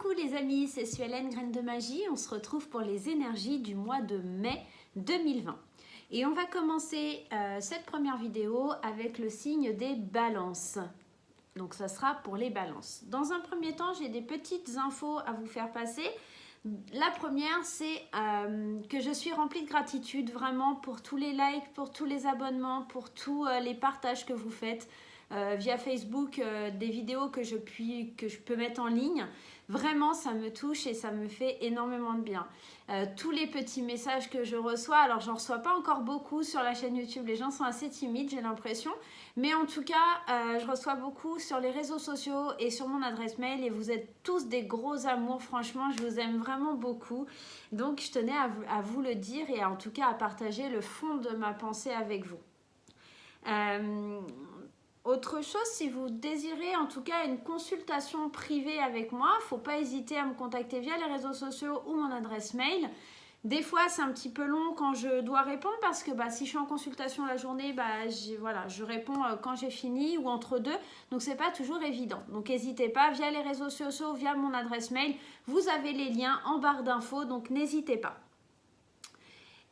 Coucou les amis, c'est Suellen Graine de Magie. On se retrouve pour les énergies du mois de mai 2020. Et on va commencer cette première vidéo avec le signe des balances. Donc ça sera pour les balances. Dans un premier temps, j'ai des petites infos à vous faire passer. La première, c'est que je suis remplie de gratitude vraiment pour tous les likes, pour tous les abonnements, pour tous les partages que vous faites via Facebook, des vidéos que je peux mettre en ligne. Vraiment, ça me touche et ça me fait énormément de bien. Tous les petits messages que je reçois, alors j'en reçois pas encore beaucoup sur la chaîne YouTube, les gens sont assez timides, j'ai l'impression. Mais en tout cas, je reçois beaucoup sur les réseaux sociaux et sur mon adresse mail et vous êtes tous des gros amours, franchement, je vous aime vraiment beaucoup. Donc, je tenais à vous le dire et en tout cas à partager le fond de ma pensée avec vous. Autre chose, si vous désirez en tout cas une consultation privée avec moi, il ne faut pas hésiter à me contacter via les réseaux sociaux ou mon adresse mail. Des fois, c'est un petit peu long quand je dois répondre parce que si je suis en consultation la journée, je réponds quand j'ai fini ou entre deux. Donc, ce n'est pas toujours évident. Donc, n'hésitez pas via les réseaux sociaux, via mon adresse mail. Vous avez les liens en barre d'infos, donc n'hésitez pas.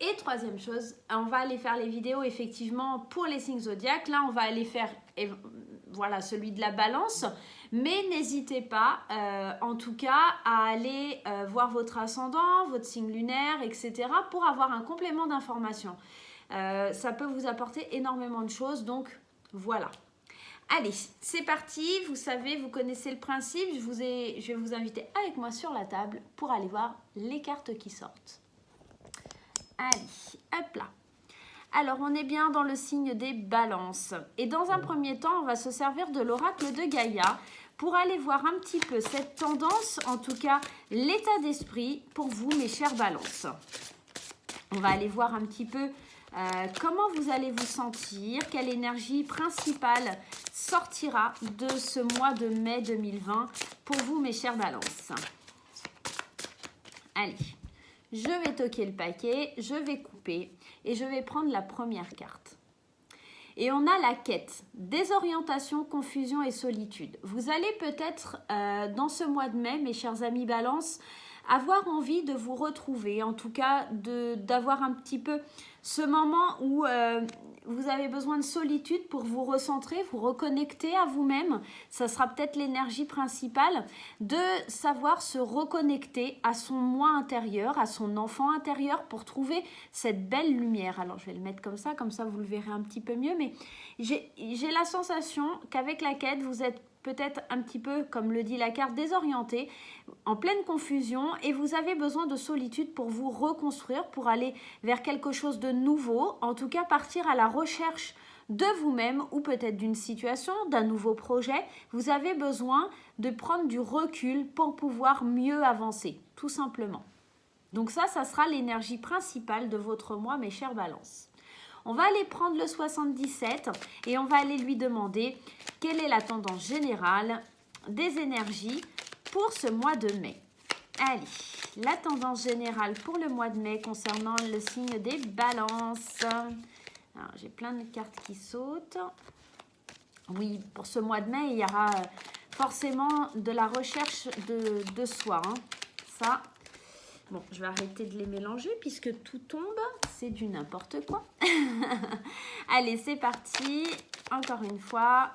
Et troisième chose, on va aller faire les vidéos effectivement pour les signes zodiaques. Là, on va aller faire celui de la balance. Mais n'hésitez pas, en tout cas, à aller voir votre ascendant, votre signe lunaire, etc. pour avoir un complément d'information. Ça peut vous apporter énormément de choses, donc voilà. Allez, c'est parti. Vous savez, vous connaissez le principe. Je vais vous inviter avec moi sur la table pour aller voir les cartes qui sortent. Allez, hop là. Alors, on est bien dans le signe des balances. Et dans un premier temps, on va se servir de l'oracle de Gaïa pour aller voir un petit peu cette tendance, en tout cas l'état d'esprit pour vous, mes chères balances. On va aller voir un petit peu comment vous allez vous sentir, quelle énergie principale sortira de ce mois de mai 2020 pour vous, mes chères balances. Allez. Je vais toquer le paquet, je vais couper et je vais prendre la première carte. Et on a la quête, désorientation, confusion et solitude. Vous allez peut-être, dans ce mois de mai, mes chers amis Balance, avoir envie de vous retrouver, en tout cas d'avoir un petit peu ce moment où vous avez besoin de solitude pour vous recentrer, vous reconnecter à vous-même. Ça sera peut-être l'énergie principale de savoir se reconnecter à son moi intérieur, à son enfant intérieur pour trouver cette belle lumière. Alors, je vais le mettre comme ça vous le verrez un petit peu mieux. Mais j'ai la sensation qu'avec la quête, vous êtes peut-être un petit peu, comme le dit la carte, désorienté, en pleine confusion et vous avez besoin de solitude pour vous reconstruire, pour aller vers quelque chose de nouveau, en tout cas partir à la recherche de vous-même ou peut-être d'une situation, d'un nouveau projet. Vous avez besoin de prendre du recul pour pouvoir mieux avancer, tout simplement. Donc ça sera l'énergie principale de votre mois, mes chers balances. On va aller prendre le 77 et on va aller lui demander quelle est la tendance générale des énergies pour ce mois de mai. Allez, la tendance générale pour le mois de mai concernant le signe des balances. Alors, j'ai plein de cartes qui sautent. Oui, pour ce mois de mai, il y aura forcément de la recherche de soi. Ça. Bon, je vais arrêter de les mélanger puisque tout tombe, c'est du n'importe quoi. Allez, c'est parti. Encore une fois.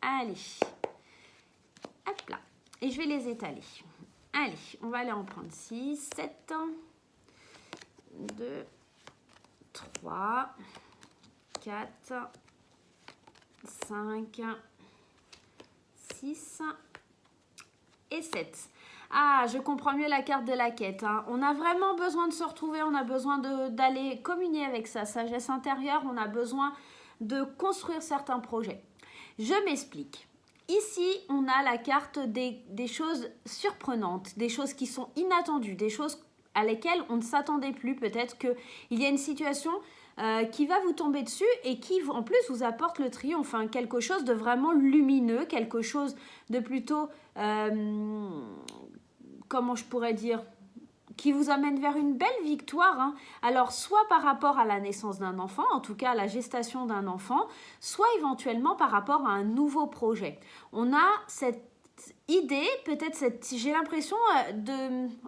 Allez. Hop là. Et je vais les étaler. Allez, on va aller en prendre 6, 7, 2, 3, 4, 5, 6 et 7. Ah, je comprends mieux la carte de la quête. On a vraiment besoin de se retrouver, on a besoin d'aller communier avec sa sagesse intérieure, on a besoin de construire certains projets. Je m'explique. Ici, on a la carte des choses surprenantes, des choses qui sont inattendues, des choses à lesquelles on ne s'attendait plus. Peut-être qu'il y a une situation qui va vous tomber dessus et qui, en plus, vous apporte le triomphe. Quelque chose de vraiment lumineux, quelque chose de plutôt... comment je pourrais dire, qui vous amène vers une belle victoire. Alors, soit par rapport à la naissance d'un enfant, en tout cas à la gestation d'un enfant, soit éventuellement par rapport à un nouveau projet. On a cette idée, peut-être j'ai l'impression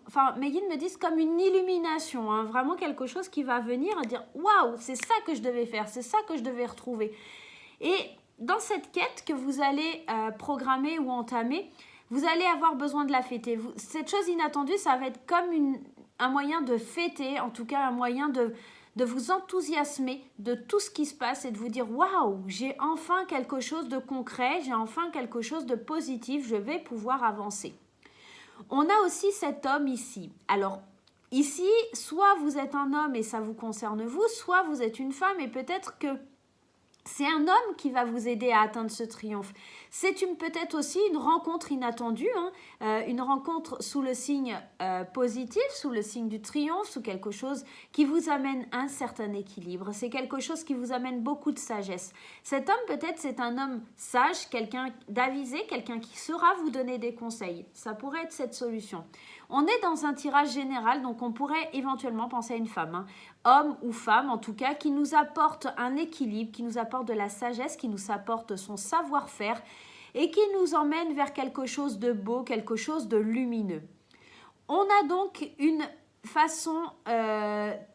enfin Megan me dit comme une illumination, hein, vraiment quelque chose qui va venir et dire waouh, c'est ça que je devais faire, c'est ça que je devais retrouver. Et dans cette quête que vous allez programmer ou entamer, vous allez avoir besoin de la fêter. Cette chose inattendue, ça va être comme un moyen de fêter, en tout cas un moyen de vous enthousiasmer de tout ce qui se passe et de vous dire « Waouh, j'ai enfin quelque chose de concret, j'ai enfin quelque chose de positif, je vais pouvoir avancer. » On a aussi cet homme ici. Alors, ici, soit vous êtes un homme et ça vous concerne vous, soit vous êtes une femme et peut-être que c'est un homme qui va vous aider à atteindre ce triomphe. C'est peut-être aussi une rencontre inattendue, hein, une rencontre sous le signe positif, sous le signe du triomphe, sous quelque chose qui vous amène un certain équilibre. C'est quelque chose qui vous amène beaucoup de sagesse. Cet homme, peut-être, c'est un homme sage, quelqu'un d'avisé, quelqu'un qui saura vous donner des conseils. Ça pourrait être cette solution. On est dans un tirage général, donc on pourrait éventuellement penser à une femme, hein, homme ou femme en tout cas, qui nous apporte un équilibre, qui nous apporte de la sagesse, qui nous apporte son savoir-faire et qui nous emmène vers quelque chose de beau, quelque chose de lumineux. On a donc une façon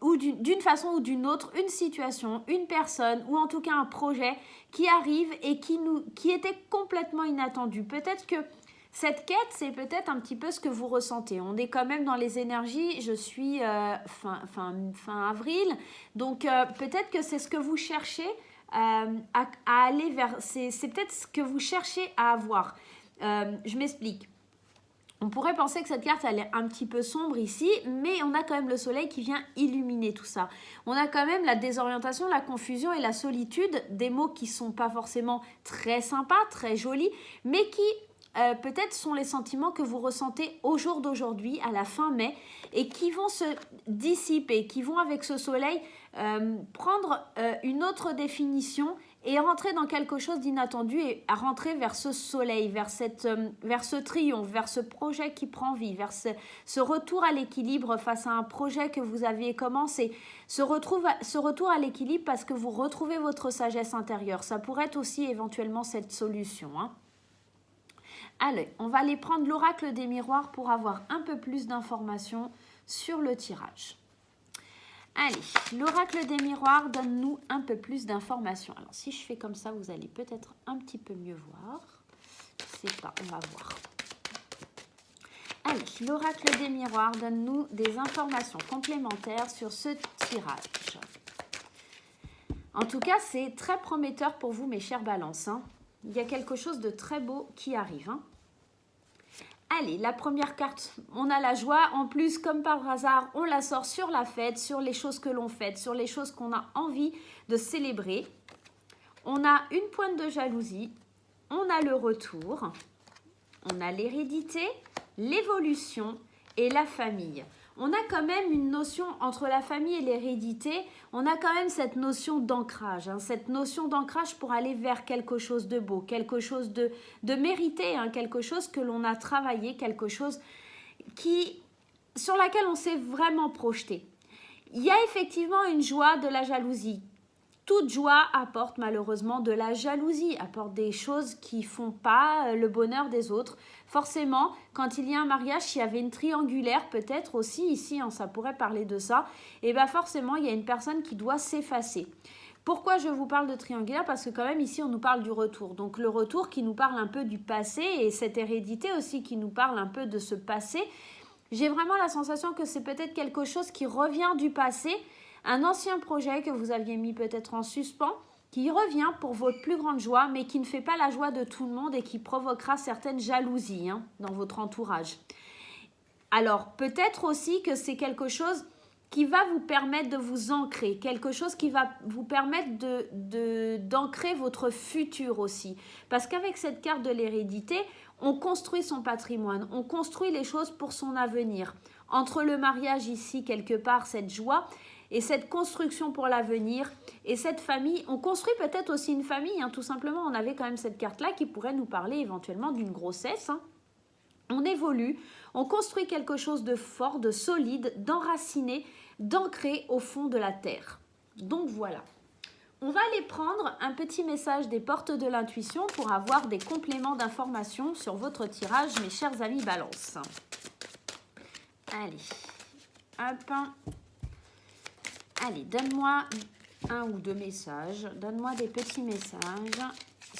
d'une façon ou d'une autre, une situation, une personne ou en tout cas un projet qui arrive et qui était complètement inattendu. Peut-être que cette quête, c'est peut-être un petit peu ce que vous ressentez. On est quand même dans les énergies, je suis fin avril, donc peut-être que c'est ce que vous cherchez à aller vers, c'est peut-être ce que vous cherchez à avoir. Je m'explique. On pourrait penser que cette carte, elle est un petit peu sombre ici, mais on a quand même le soleil qui vient illuminer tout ça. On a quand même la désorientation, la confusion et la solitude, des mots qui ne sont pas forcément très sympas, très jolis, mais qui peut-être sont les sentiments que vous ressentez au jour d'aujourd'hui, à la fin mai, et qui vont se dissiper, qui vont avec ce soleil prendre une autre définition et rentrer dans quelque chose d'inattendu et à rentrer vers ce soleil, vers ce triomphe, vers ce projet qui prend vie, vers ce retour à l'équilibre face à un projet que vous aviez commencé, ce retour à l'équilibre parce que vous retrouvez votre sagesse intérieure. Ça pourrait être aussi éventuellement cette solution, hein. Allez, on va aller prendre l'oracle des miroirs pour avoir un peu plus d'informations sur le tirage. Allez, l'oracle des miroirs donne-nous un peu plus d'informations. Alors, si je fais comme ça, vous allez peut-être un petit peu mieux voir. Je sais pas, on va voir. Allez, l'oracle des miroirs donne-nous des informations complémentaires sur ce tirage. En tout cas, c'est très prometteur pour vous, mes chers balances, hein. Il y a quelque chose de très beau qui arrive, hein. Allez, la première carte, on a la joie. En plus, comme par hasard, on la sort sur la fête, sur les choses que l'on fête, sur les choses qu'on a envie de célébrer. On a une pointe de jalousie, on a le retour, on a l'hérédité, l'évolution et la famille. On a quand même une notion entre la famille et l'hérédité, on a quand même cette notion d'ancrage, hein, cette notion d'ancrage pour aller vers quelque chose de beau, quelque chose de mérité, hein, quelque chose que l'on a travaillé, quelque chose sur laquelle on s'est vraiment projeté. Il y a effectivement une joie de la jalousie. Toute joie apporte malheureusement de la jalousie, apporte des choses qui ne font pas le bonheur des autres. Forcément, quand il y a un mariage, il y avait une triangulaire peut-être aussi, ici hein, ça pourrait parler de ça, et bien forcément il y a une personne qui doit s'effacer. Pourquoi je vous parle de triangulaire? Parce que quand même ici on nous parle du retour. Donc le retour qui nous parle un peu du passé et cette hérédité aussi qui nous parle un peu de ce passé. J'ai vraiment la sensation que c'est peut-être quelque chose qui revient du passé, un ancien projet que vous aviez mis peut-être en suspens, qui revient pour votre plus grande joie, mais qui ne fait pas la joie de tout le monde et qui provoquera certaines jalousies hein, dans votre entourage. Alors, peut-être aussi que c'est quelque chose qui va vous permettre de vous ancrer, quelque chose qui va vous permettre d'ancrer votre futur aussi. Parce qu'avec cette carte de l'hérédité, on construit son patrimoine, on construit les choses pour son avenir. Entre le mariage ici, quelque part, cette joie et cette construction pour l'avenir et cette famille, on construit peut-être aussi une famille, hein, tout simplement. On avait quand même cette carte-là qui pourrait nous parler éventuellement d'une grossesse. Hein. On évolue, on construit quelque chose de fort, de solide, d'enraciné, d'ancré au fond de la terre. Donc voilà. On va aller prendre un petit message des portes de l'intuition pour avoir des compléments d'informations sur votre tirage, mes chers amis Balance. Allez, hop. Allez, donne-moi un ou deux messages. Donne-moi des petits messages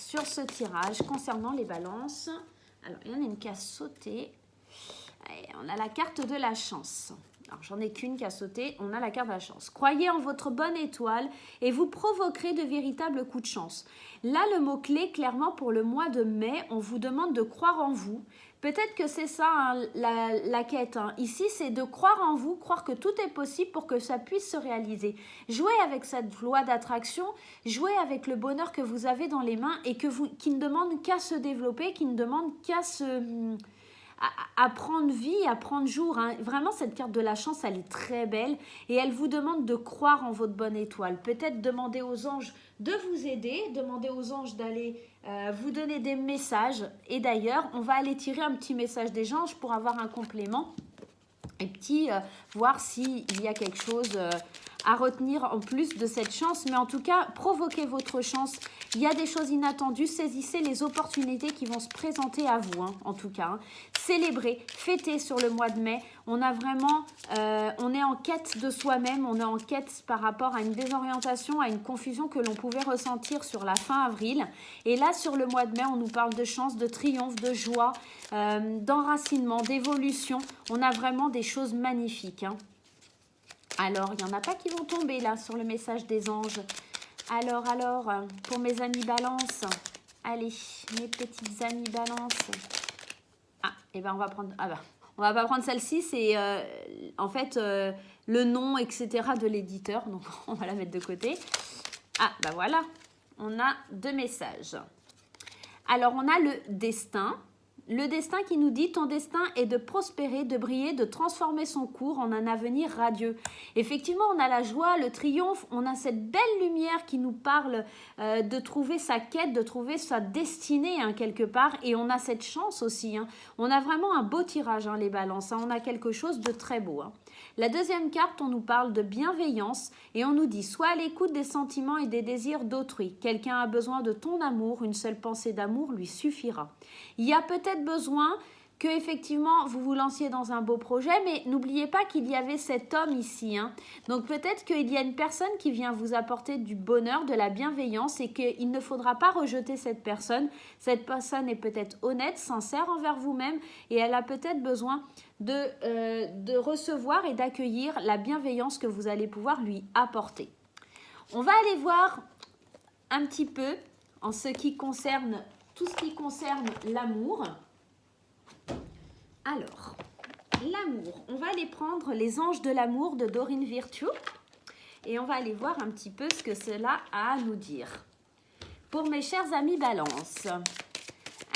sur ce tirage concernant les balances. Alors, il y en a une qui a sauté. Allez, on a la carte de la chance. Alors, j'en ai qu'une qui a sauté. On a la carte de la chance. Croyez en votre bonne étoile et vous provoquerez de véritables coups de chance. Là, le mot-clé, clairement, pour le mois de mai, on vous demande de croire en vous. Peut-être que c'est ça, hein, la quête. Hein. Ici, c'est de croire en vous, croire que tout est possible pour que ça puisse se réaliser. Jouez avec cette loi d'attraction, jouez avec le bonheur que vous avez dans les mains et qui ne demande qu'à se développer, qui ne demande qu'à à prendre vie, à prendre jour. Hein. Vraiment, cette carte de la chance, elle est très belle et elle vous demande de croire en votre bonne étoile. Peut-être demander aux anges de vous aider, demander aux anges d'aller vous donner des messages. Et d'ailleurs, on va aller tirer un petit message des anges pour avoir un complément et voir s'il y a quelque chose à retenir en plus de cette chance. Mais en tout cas, provoquez votre chance. Il y a des choses inattendues. Saisissez les opportunités qui vont se présenter à vous, hein, en tout cas. Hein. Célébrez, fêtez sur le mois de mai. On a vraiment, on est en quête de soi-même. On est en quête par rapport à une désorientation, à une confusion que l'on pouvait ressentir sur la fin avril. Et là, sur le mois de mai, on nous parle de chance, de triomphe, de joie, d'enracinement, d'évolution. On a vraiment des choses magnifiques. Hein. Alors, il n'y en a pas qui vont tomber là sur le message des anges. Alors, pour mes amis Balance, allez, mes petites amies Balance. Ah, et ben on va prendre. Ah ben, on va pas prendre celle-ci, c'est en fait le nom, etc. de l'éditeur. Donc, on va la mettre de côté. Ah, ben voilà, on a deux messages. Alors, on a le destin. Le destin qui nous dit « Ton destin est de prospérer, de briller, de transformer son cours en un avenir radieux. » Effectivement, on a la joie, le triomphe, on a cette belle lumière qui nous parle de trouver sa quête, de trouver sa destinée hein, quelque part. Et on a cette chance aussi. Hein. On a vraiment un beau tirage, hein, les balances. Hein. On a quelque chose de très beau. Hein. La deuxième carte, on nous parle de bienveillance et on nous dit « Sois à l'écoute des sentiments et des désirs d'autrui. Quelqu'un a besoin de ton amour, une seule pensée d'amour lui suffira. » Il y a peut-être besoin que effectivement vous vous lanciez dans un beau projet, mais n'oubliez pas qu'il y avait cet homme ici. Hein. Donc peut-être qu'il y a une personne qui vient vous apporter du bonheur, de la bienveillance et qu'il ne faudra pas rejeter cette personne. Cette personne est peut-être honnête, sincère envers vous-même et elle a peut-être besoin de recevoir et d'accueillir la bienveillance que vous allez pouvoir lui apporter. On va aller voir un petit peu en ce qui concerne tout ce qui concerne l'amour. Alors, l'amour. On va aller prendre les anges de l'amour de Dorine Virtue et on va aller voir un petit peu ce que cela a à nous dire. Pour mes chers amis Balance.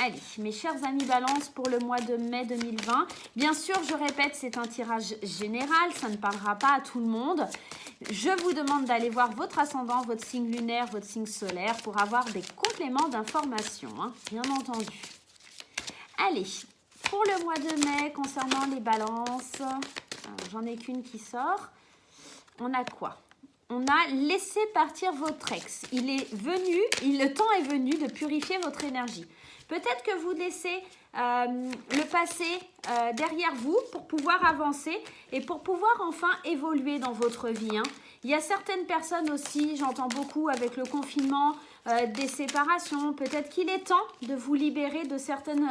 Allez, mes chers amis Balance, pour le mois de mai 2020. Bien sûr, je répète, c'est un tirage général, ça ne parlera pas à tout le monde. Je vous demande d'aller voir votre ascendant, votre signe lunaire, votre signe solaire pour avoir des compléments d'informations, hein, bien entendu. Allez, pour le mois de mai, concernant les balances, j'en ai qu'une qui sort. On a quoi? On a laissé partir votre ex. Le temps est venu de purifier votre énergie. Peut-être que vous laissez le passé derrière vous pour pouvoir avancer et pour pouvoir enfin évoluer dans votre vie. Hein. Il y a certaines personnes aussi, j'entends beaucoup avec le confinement, des séparations. Peut-être qu'il est temps de vous libérer de certaines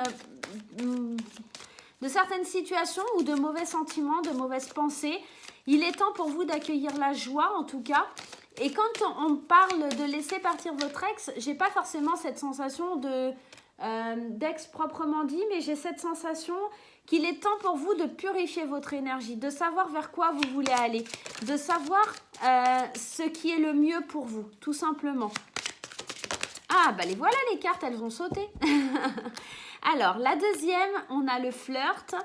situations ou de mauvais sentiments, de mauvaises pensées. Il est temps pour vous d'accueillir la joie en tout cas. Et quand on parle de laisser partir votre ex, j'ai pas forcément cette sensation d'ex proprement dit, mais j'ai cette sensation qu'il est temps pour vous de purifier votre énergie, de savoir vers quoi vous voulez aller, de savoir ce qui est le mieux pour vous, tout simplement. Ah, bah les voilà les cartes, elles ont sauté. Alors, la deuxième, on a le flirt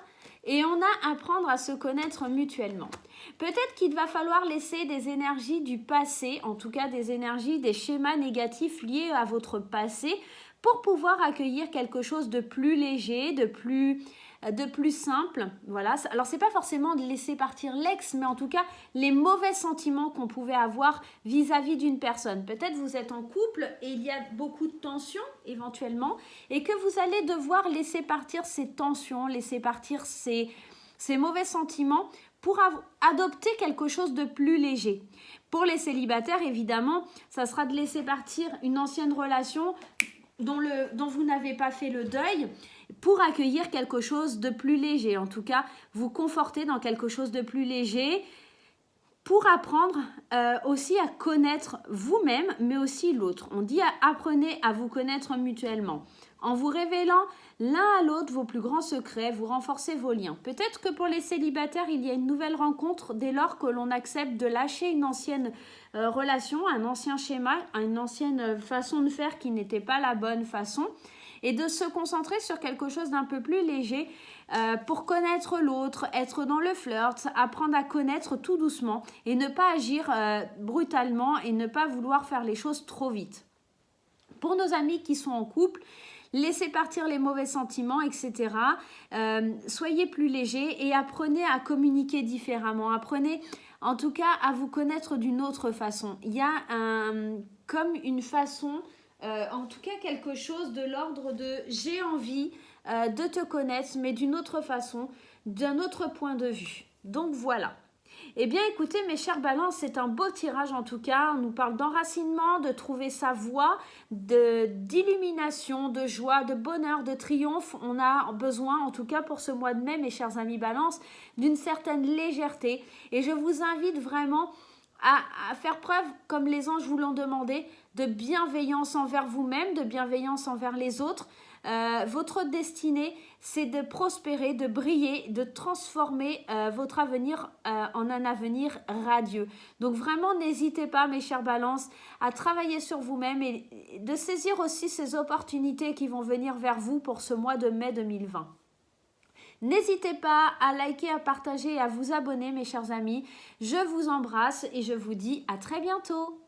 et on a apprendre à se connaître mutuellement. Peut-être qu'il va falloir laisser des énergies du passé, en tout cas des énergies, des schémas négatifs liés à votre passé pour pouvoir accueillir quelque chose de plus léger, de plus de plus simple. Voilà. Alors, c'est pas forcément de laisser partir l'ex, mais en tout cas, les mauvais sentiments qu'on pouvait avoir vis-à-vis d'une personne. Peut-être vous êtes en couple et il y a beaucoup de tensions éventuellement et que vous allez devoir laisser partir ces tensions, laisser partir ces mauvais sentiments pour adopter quelque chose de plus léger. Pour les célibataires, évidemment, ça sera de laisser partir une ancienne relation dont vous n'avez pas fait le deuil pour accueillir quelque chose de plus léger. En tout cas, vous conforter dans quelque chose de plus léger pour apprendre aussi à connaître vous-même, mais aussi l'autre. On dit apprenez à vous connaître mutuellement. En vous révélant l'un à l'autre vos plus grands secrets, vous renforcez vos liens. Peut-être que pour les célibataires, il y a une nouvelle rencontre dès lors que l'on accepte de lâcher une ancienne relation, un ancien schéma, une ancienne façon de faire qui n'était pas la bonne façon, et de se concentrer sur quelque chose d'un peu plus léger pour connaître l'autre, être dans le flirt, apprendre à connaître tout doucement et ne pas agir brutalement et ne pas vouloir faire les choses trop vite. Pour nos amis qui sont en couple, laissez partir les mauvais sentiments, etc. Soyez plus légers et apprenez à communiquer différemment. Apprenez en tout cas à vous connaître d'une autre façon. Il y a comme une façon, en tout cas quelque chose de l'ordre de j'ai envie de te connaître, mais d'une autre façon, d'un autre point de vue. Donc voilà. Eh bien écoutez mes chers balances, c'est un beau tirage en tout cas. On nous parle d'enracinement, de trouver sa voie, d'illumination, de joie, de bonheur, de triomphe. On a besoin en tout cas pour ce mois de mai, mes chers amis balances, d'une certaine légèreté. Et je vous invite vraiment à faire preuve, comme les anges vous l'ont demandé, de bienveillance envers vous-même, de bienveillance envers les autres. Votre destinée, c'est de prospérer, de briller, de transformer votre avenir en un avenir radieux. Donc vraiment, n'hésitez pas, mes chers balances, à travailler sur vous-même et de saisir aussi ces opportunités qui vont venir vers vous pour ce mois de mai 2020. N'hésitez pas à liker, à partager et à vous abonner, mes chers amis. Je vous embrasse et je vous dis à très bientôt.